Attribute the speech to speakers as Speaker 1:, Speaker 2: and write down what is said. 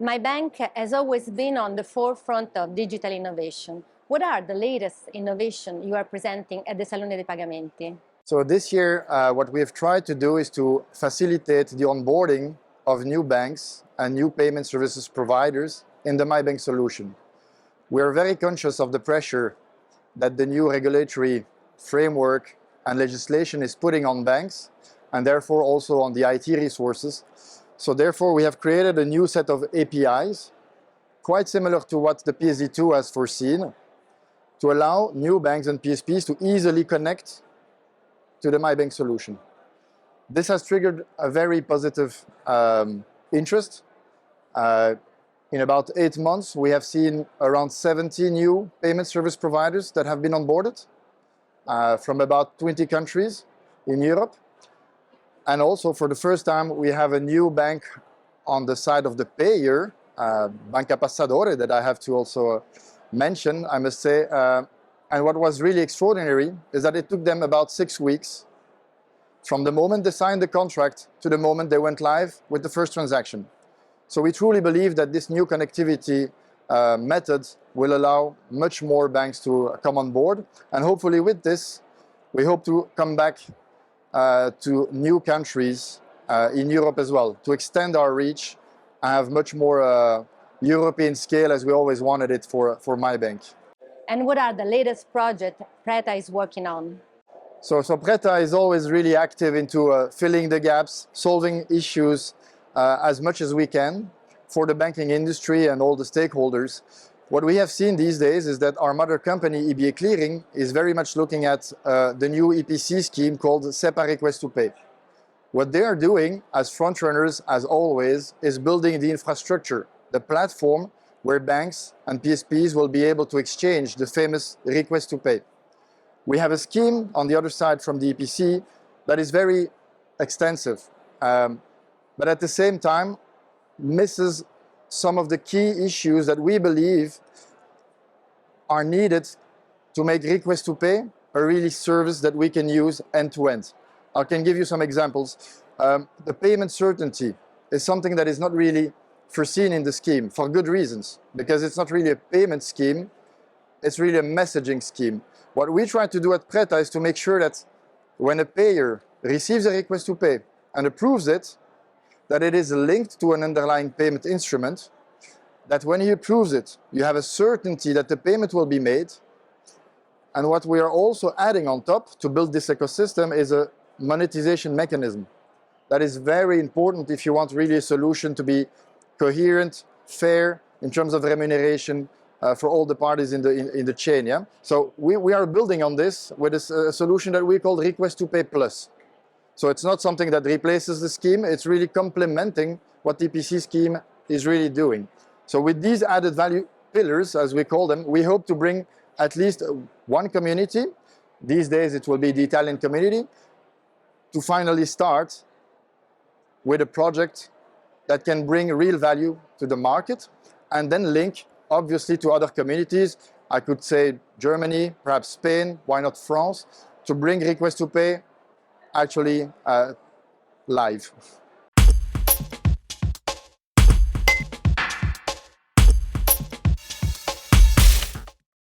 Speaker 1: MyBank has always been on the forefront of digital innovation. What are the latest innovations you are presenting at the Salone dei Pagamenti?
Speaker 2: So this year, what we have tried to do is to facilitate the onboarding of new banks and new payment services providers in the MyBank solution. We are very conscious of the pressure that the new regulatory framework and legislation is putting on banks, and therefore also on the IT resources. So therefore we have created a new set of APIs, quite similar to what the PSD2 has foreseen, to allow new banks and PSPs to easily connect to the MyBank solution. This has triggered a very positive interest. In about 8 months, we have seen around 70 new payment service providers that have been onboarded from about 20 countries in Europe. And also, for the first time, we have a new bank on the side of the payer, Bancaforte, that I have to also mention, I must say. And what was really extraordinary is that it took them about 6 weeks from the moment they signed the contract to the moment they went live with the first transaction. So we truly believe that this new connectivity method will allow much more banks to come on board. And hopefully with this, we hope to come back to new countries in Europe as well, to extend our reach and have much more European scale as we always wanted it for MyBank.
Speaker 1: And what are the latest projects Preta is working on?
Speaker 2: So Preta is always really active into filling the gaps, solving issues as much as we can for the banking industry and all the stakeholders. What we have seen these days is that our mother company, EBA Clearing, is very much looking at the new EPC scheme called SEPA Request to Pay. What they are doing as frontrunners, as always, is building the infrastructure, the platform where banks and PSPs will be able to exchange the famous Request to Pay. We have a scheme on the other side from the EPC that is very extensive, but at the same time misses some of the key issues that we believe are needed to make Request to Pay a really service that we can use end-to-end. I can give you some examples. The payment certainty is something that is not really foreseen in the scheme for good reasons, because it's not really a payment scheme, it's really a messaging scheme. What we try to do at Preta is to make sure that when a payer receives a Request to Pay and approves it, that it is linked to an underlying payment instrument, that when he approves it, you have a certainty that the payment will be made. And what we are also adding on top to build this ecosystem is a monetization mechanism. That is very important if you want really a solution to be coherent, fair, in terms of remuneration for all the parties in the chain. Yeah? So we are building on this with a solution that we call Request to Pay Plus. So it's not something that replaces the scheme, it's really complementing what the EPC scheme is really doing. So with these added value pillars, as we call them, we hope to bring at least one community, these days it will be the Italian community, to finally start with a project that can bring real value to the market and then link obviously to other communities. I could say Germany, perhaps Spain, why not France, to bring Request to Pay actually live.